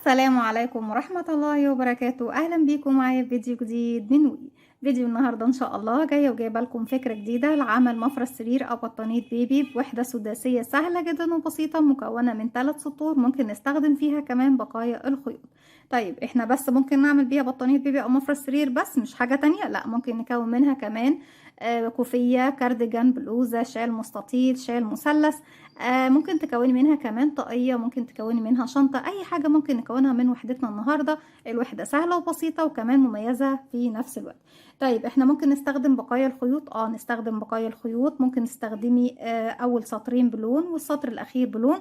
السلام عليكم ورحمة الله وبركاته. أهلا بيكم معايا في فيديو جديد من وي. فيديو النهاردة إن شاء الله جاية وجايبة لكم فكرة جديدة لعمل مفرش سرير أو بطانية بيبي بوحدة سداسية سهلة جدا وبسيطة مكونة من 3 سطور ممكن نستخدم فيها كمان بقايا الخيوط. طيب احنا بس ممكن نعمل بيها بطانية بيبي أو مفرش سرير بس مش حاجة تانية، لا ممكن نكون منها كمان كوفية، كارديجان، بلوزة، شال مستطيل، شال مثلث. ممكن تكوني منها كمان طاقية، ممكن تكوني منها شنطة، أي حاجة ممكن نكونها من وحدتنا النهاردة. الوحدة سهلة وبسيطة وكمان مميزة في نفس الوقت. طيب احنا ممكن نستخدم بقايا الخيوط، نستخدم بقايا الخيوط. ممكن تستخدمي أول سطرين بلون والسطر الأخير بلون،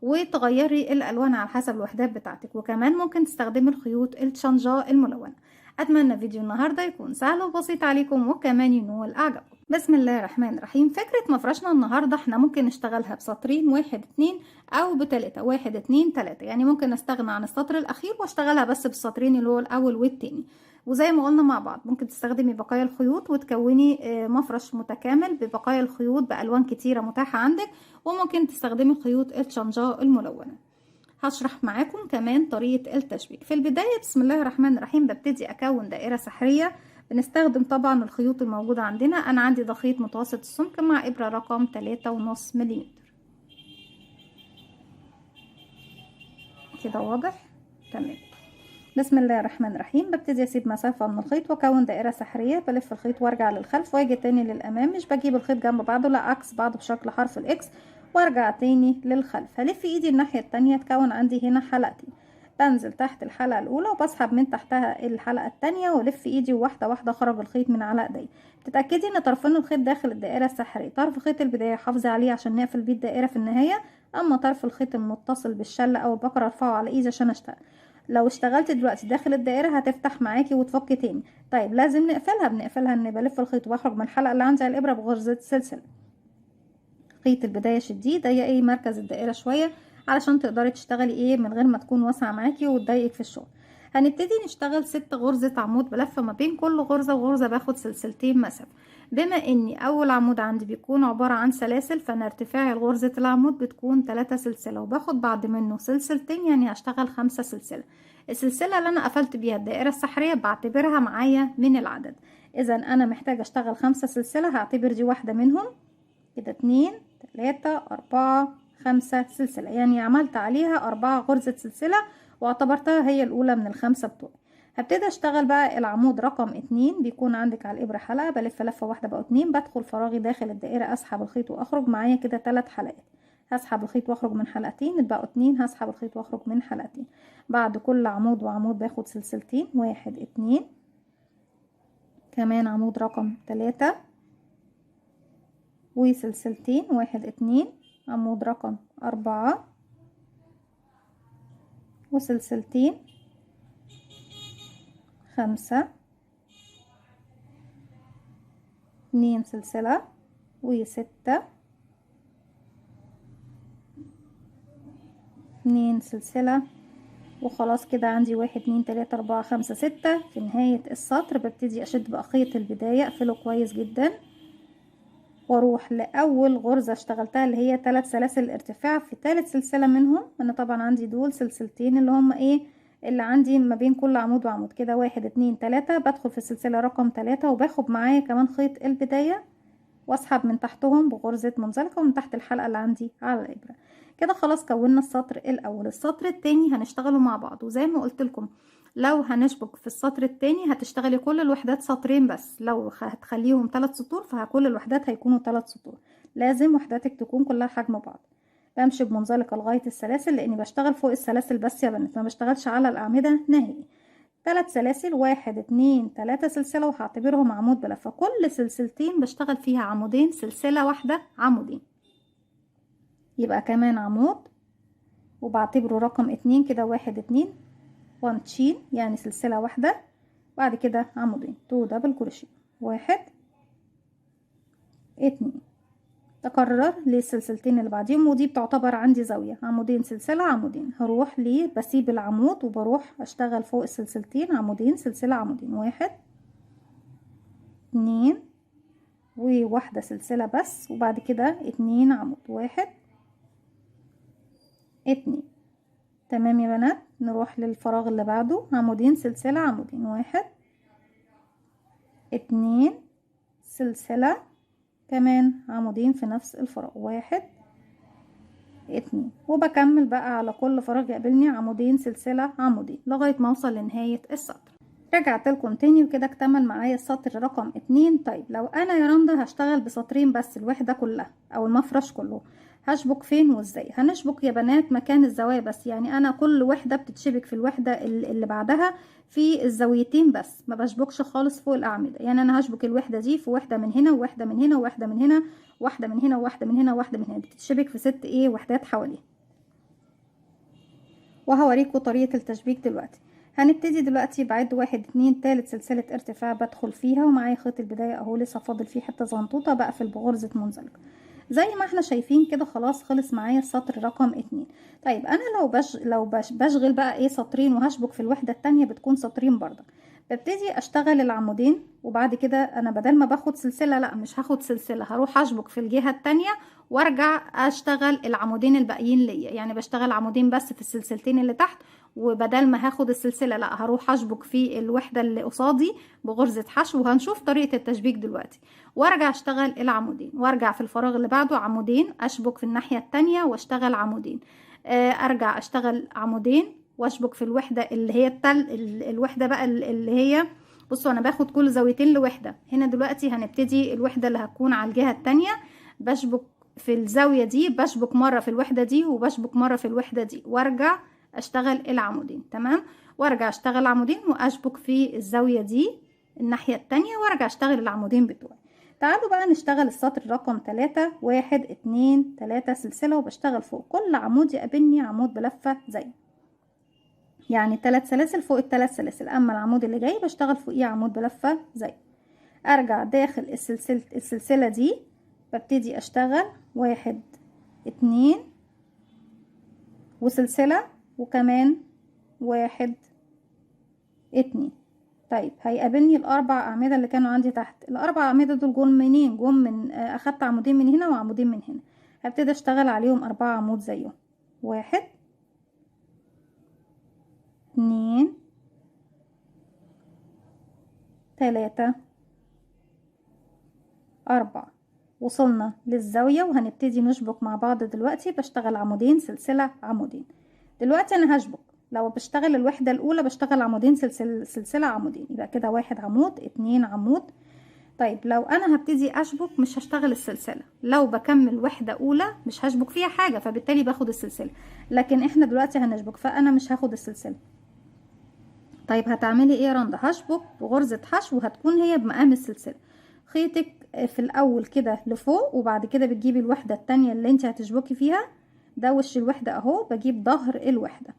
وتغيري الألوان على حسب الوحدات بتاعتك. وكمان ممكن تستخدمي الخيوط الشنجاء الملونة. أتمنى فيديو النهاردة يكون سهل وبسيط عليكم وكمان ينول أعجابكم. بسم الله الرحمن الرحيم. فكرة مفرشنا النهاردة احنا ممكن نشتغلها بسطرين 1 2 أو ب3 1 2 3، يعني ممكن نستغنى عن السطر الأخير واشتغلها بس بالسطرين اللي هو الأول والتاني. وزي ما قلنا مع بعض ممكن تستخدمي بقايا الخيوط وتكوني مفرش متكامل ببقايا الخيوط بألوان كتيرة متاحة عندك، وممكن تستخدمي خيوط الشنجاء الملونة. هشرح معاكم كمان طريقة التشبيك. في البداية بسم الله الرحمن الرحيم ببتدي أكون دائرة سحرية. بنستخدم طبعا الخيوط الموجودة عندنا. أنا عندي ده خيط متوسط السمك مع إبرة رقم 3.5 ملم. كده واضح؟ تمام. بسم الله الرحمن الرحيم ببتدي اسيب مسافة من الخيط واكون دائرة سحرية. بلف الخيط وارجع للخلف واجي تاني للامام، مش بجيب الخيط جنب بعضه، لا عكس بعض بشكل حرف الاكس، وارجع تاني للخلف. هلف ايدي الناحية التانية تكون عندي هنا حلقتي. بنزل تحت الحلقة الاولى وبسحب من تحتها الحلقة التانية والف ايدي واحدة واحدة اخرج الخيط من على ايدي. تتأكدي ان طرفين الخيط داخل الدائرة السحرية. طرف خيط البداية حافظي عليه عشان نقفل بيه الدائرة في النهاية، اما طرف الخيط المتصل بالشلة او البقرة ارفعه على ايدي عشان اشتغل. لو اشتغلت دلوقتي داخل الدائرة هتفتح معاكي وتفك تاني. طيب لازم نقفلها. بنقفلها ان بلف الخيط واخرج من الحلقة اللي عندي على الابرة بغرزة سلسلة. خيط البداية شديه ضيقي مركز الدائرة شوية علشان تقدري تشتغلي من غير ما تكون واسعة معاكي وتضايقك في الشغل. هنبتدي نشتغل 6 غرزة عمود بلفة ما بين كل غرزة وغرزة باخد سلسلتين مسافة. بما اني اول عمود عندي بيكون عبارة عن سلاسل، فانا ارتفاعي لغرزة العمود بتكون 3 سلسلة وباخد بعد منه سلسلتين، يعني هشتغل 5 سلسلة. السلسلة اللي انا قفلت بيها الدائرة السحرية بعتبرها معايا من العدد. اذا انا محتاجة اشتغل 5 سلسلة، هعتبر دي واحدة منهم. كده 2 3 4 5 سلسلة، يعني عملت عليها 4 غرزة سلسلة واعتبرتها هي الأولى من ال5 بتوعي. هبتدي اشتغل بقى العمود رقم 2. بيكون عندك على الإبرة حلقة، بلف لفة واحدة بقى 2، بدخل فراغي داخل الدائرة، أسحب الخيط وأخرج معايا كده 3 حلقات. هسحب الخيط واخرج من حلقتين، اتبقوا 2، هسحب الخيط واخرج من حلقتين. بعد كل عمود وعمود باخد سلسلتين، 1 2، كمان عمود رقم 3 وسلسلتين، 1 2، عمود رقم 4 وسلسلتين، 5 2 سلسلة و6 2 سلسلة. وخلاص كده عندي 1 2 3 4 5 6. في نهاية السطر ببتدي اشد بقى خيط البداية، اقفله كويس جدا واروح لاول غرزة اشتغلتها اللي هي 3 سلاسل ارتفاع. في 3 سلسلة منهم انا طبعا عندي دول سلسلتين اللي هم اللي عندي ما بين كل عمود وعمود. كده 1 2 3، بدخل في السلسلة رقم 3 وباخد معايا كمان خيط البداية واسحب من تحتهم بغرزة منزلقة ومن تحت الحلقة اللي عندي على الابرة. كده خلاص كونا السطر الاول. السطر التاني هنشتغله مع بعض، وزي ما قلت لكم لو هنشبك في السطر التاني هتشتغلي كل الوحدات سطرين بس، لو هتخليهم 3 سطور فكل الوحدات هيكونوا 3 سطور. لازم وحداتك تكون كلها حجم بعض. بمشي بمنزلقة لغاية السلاسل لاني بشتغل فوق السلاسل بس يا بنات، ما بشتغلش على الاعمدة نهائي. 3 سلاسل، 1 2 3 سلسلة، وهعتبرهم عمود بلفة. كل سلسلتين بشتغل فيها عمودين، سلسلة واحدة عمودين، يبقى كمان عمود وبعتبره رقم 2. كده 1 2 1 تشين، يعني سلسلة واحدة. بعد كده عمودين 2 دبل كروشيه، 1 2. تكرر للسلسلتين اللي بعديهم، ودي بتعتبر عندي زاوية. عمودين سلسلة عمودين، هروح ليه بسيب العمود وبروح اشتغل فوق السلسلتين عمودين سلسلة عمودين، 1 2 وواحدة سلسلة بس، وبعد كده 2 عمود، 1 2 تمام يا بنات. نروح للفراغ اللي بعده، عمودين سلسلة عمودين، 1 2 سلسلة، كمان عمودين في نفس الفراغ، 1 2، وبكمل بقى على كل فراغ يقابلني عمودين سلسلة عمودين لغاية ما اوصل لنهاية السطر. رجعت لكم تاني وكده اكتمل معايا السطر رقم 2. طيب لو انا يا رندا هشتغل بسطرين بس الوحدة كلها او المفرش كله، هشبك فين وازاي؟ هنشبك يا بنات مكان الزوايا بس، يعني انا كل وحدة بتتشبك في الوحدة اللي بعدها في الزاويتين بس، ما بشبكش خالص فوق الاعمدة. يعني انا هشبك الوحدة دي في وحدة من هنا وواحدة من هنا وواحدة من هنا، واحدة من هنا وواحدة من هنا وواحدة من هنا، بتتشبك في 6 وحدات حواليها. وهوريكم طريقة التشبيك دلوقتي. هنبتدي دلوقتي بعد 1 2 تالت سلسلة ارتفاع بدخل فيها، ومعايا خيط البداية اهو لسه فاضل فيه حتة زنطوطة بقفل بغرزة منزلقة زي ما احنا شايفين كده. خلاص خلص معايا السطر رقم 2. طيب انا لو بشغل بقى سطرين وهشبك في الوحدة التانية بتكون سطرين برضه. ببتدي اشتغل العمودين، وبعد كده انا بدل ما باخد سلسلة، لا مش هاخد سلسلة، هروح اشبك في الجهة التانية وارجع اشتغل العمودين الباقيين ليا. يعني بشتغل عمودين بس في السلسلتين اللي تحت، وبدل ما هاخد السلسلة لا هروح اشبك في الوحدة اللي قصادي بغرزة حشو، وهنشوف طريقة التشبيك دلوقتي. وارجع اشتغل العمودين، وارجع في الفراغ اللي بعده عمودين، اشبك في الناحية التانية واشتغل عمودين، ارجع اشتغل عمودين واشبك في الوحدة اللي هي الوحدة بقى اللي هي، بصوا انا باخد كل زاويتين لوحدة. هنا دلوقتي هنبتدي الوحدة اللي هتكون على الجهة التانية، بشبك في الزاوية دي، بشبك مرة في الوحدة دي وبشبك مرة في الوحدة دي، وارجع اشتغل العمودين. تمام. وارجع اشتغل عمودين واشبك في الزاوية دي الناحية التانية، وارجع اشتغل العمودين بتوعي. تعالوا بقى نشتغل السطر رقم 3. 1 2 3 سلسلة، وبشتغل فوق كل عمود يقابلني عمود بلفة زي، يعني 3 سلاسل فوق ال3 سلاسل. اما العمود اللي جاي بشتغل فوقيه عمود بلفة زي. ارجع داخل السلسلة دي، ببتدي اشتغل 1 2 وسلسلة، وكمان 1 2. طيب هيقابلني الاربع اعمدة اللي كانوا عندي تحت. الاربع اعمدة دول جم منين؟ جم من اخدت عمودين من هنا وعمودين من هنا، هبتدي اشتغل عليهم 4 عمود زيهم. 1 2 3 4. وصلنا للزاوية وهنبتدي نشبك مع بعض دلوقتي. بشتغل عمودين سلسلة عمودين. دلوقتي انا هشبك، لو بشتغل الوحدة الاولى بشتغل عمودين سلسلة عمودين، يبقى كده 1 عمود 2 عمود. طيب لو انا هبتدي اشبك مش هشتغل السلسلة، لو بكمل وحدة اولى مش هشبك فيها حاجة، فبالتالي باخد السلسلة. لكن احنا دلوقتي هنشبك فانا مش هاخد السلسلة. طيب هتعملي ايه يا رندا؟ هشبك بغرزة حشو وهتكون هي بمقام السلسلة. خيطك في الاول كده لفوق، وبعد كده بتجيبي الوحدة التانية اللي انت هتشبكي فيها، ده وش الوحدة اهو، بجيب ظهر الوحدة،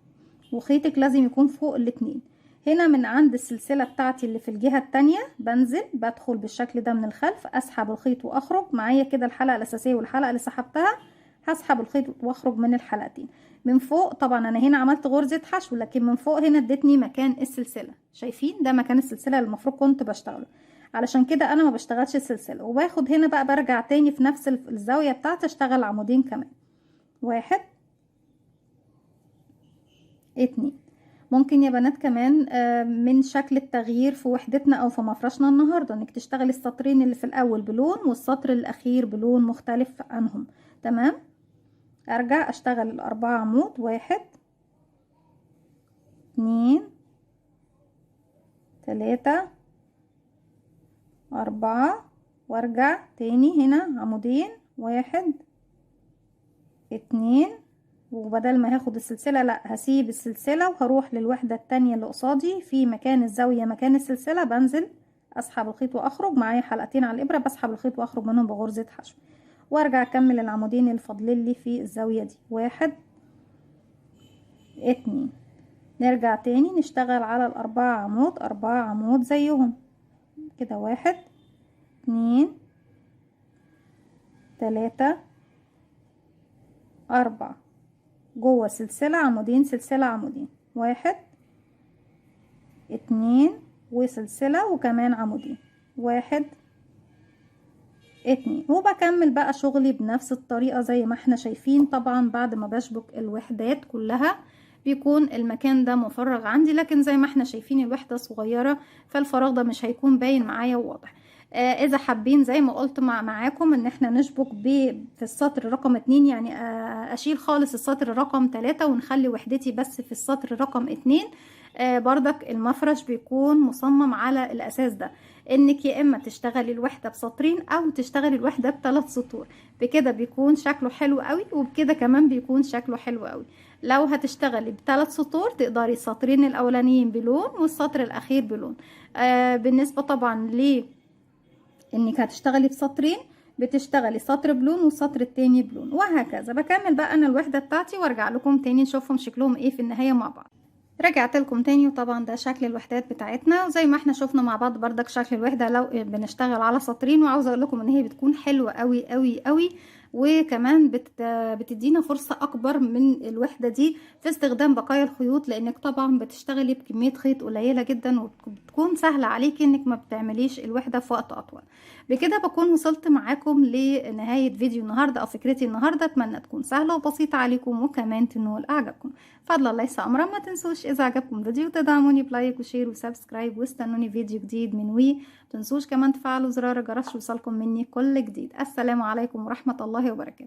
وخيطك لازم يكون فوق الاتنين. هنا من عند السلسلة بتاعتي اللي في الجهة التانية بنزل بدخل بالشكل ده من الخلف، اسحب الخيط واخرج معايا كده الحلقة الاساسية والحلقة اللي سحبتها، هسحب الخيط واخرج من الحلقتين. من فوق طبعا انا هنا عملت غرزة حشو، لكن من فوق هنا ادتني مكان السلسلة. شايفين ده مكان السلسلة اللي المفروض كنت بشتغله، علشان كده انا ما بشتغلش السلسلة. وباخد هنا بقى برجع تاني في نفس الزاوية بتاعتي اشتغل عمودين كمان. 1 2. ممكن يا بنات كمان من شكل التغيير في وحدتنا او في مفرشنا النهارده انك تشتغلي السطرين اللي في الاول بلون والسطر الاخير بلون مختلف عنهم. تمام. ارجع اشتغل ال4 عمود. 1 2 3 4. وارجع تاني هنا عمودين. 1 2. وبدل ما هاخد السلسلة لا هسيب السلسلة وهروح للوحدة التانية اللي قصادي في مكان الزاوية مكان السلسلة، بنزل اسحب الخيط واخرج معايا حلقتين على الابرة، بسحب الخيط واخرج منهم بغرزة حشو، وارجع اكمل العمودين اللي فاضلين لي في الزاوية دي. 1 2. نرجع تاني نشتغل على ال4 عمود، 4 عمود زيهم كده. 1 2 3 4. جوه سلسلة عمودين سلسلة عمودين. 1 2 وسلسلة وكمان عمودين. 1 2. وبكمل بقى شغلي بنفس الطريقة زي ما احنا شايفين. طبعا بعد ما بشبك الوحدات كلها بيكون المكان ده مفرغ عندي، لكن زي ما احنا شايفين الوحدة صغيرة فالفراغ ده مش هيكون باين معايا وواضح. اذا حابين زي ما قلت معاكم ان احنا نشبك في السطر رقم 2، يعني اشيل خالص السطر رقم 3 ونخلي وحدتي بس في السطر رقم 2. بردك المفرش بيكون مصمم على الاساس ده، انك يا اما تشتغلي الوحدة بسطرين او تشتغلي الوحدة ب3 سطور. بكده بيكون شكله حلو قوي، وبكده كمان بيكون شكله حلو قوي. لو هتشتغلي ب3 سطور تقدري السطرين الاولانيين بلون والسطر الاخير بلون. بالنسبة طبعا انك هتشتغلي بسطرين بتشتغلي سطر بلون والسطر التاني بلون، وهكذا. بكمل بقى انا الوحدة بتاعتي وارجع لكم تاني نشوفهم شكلهم ايه في النهاية مع بعض. رجعت لكم تاني، وطبعا ده شكل الوحدات بتاعتنا، وزي ما احنا شفنا مع بعض بردك شكل الوحدة لو بنشتغل على سطرين. وعاوزه اقول لكم ان هي بتكون حلوة قوي قوي قوي، وكمان بتدينا فرصة اكبر من الوحدة دي في استخدام بقايا الخيوط، لانك طبعا بتشتغلي بكمية خيط قليلة جدا، وبتكون سهلة عليكي انك ما بتعمليش الوحدة في وقت اطول. بكده بكون وصلت معاكم لنهاية فيديو النهاردة او فكرتي النهاردة. اتمنى تكون سهلة وبسيطة عليكم وكمان تنول اعجابكم. فضلا ليس امرا، ما تنسوش اذا عجبكم الفيديو تدعموني بلايك وشير وسبسكرايب، واستنوني فيديو جديد من وي. تنسوش كمان تفعلوا زرار الجرس يوصلكم مني كل جديد. السلام عليكم ورحمة الله وبركاته.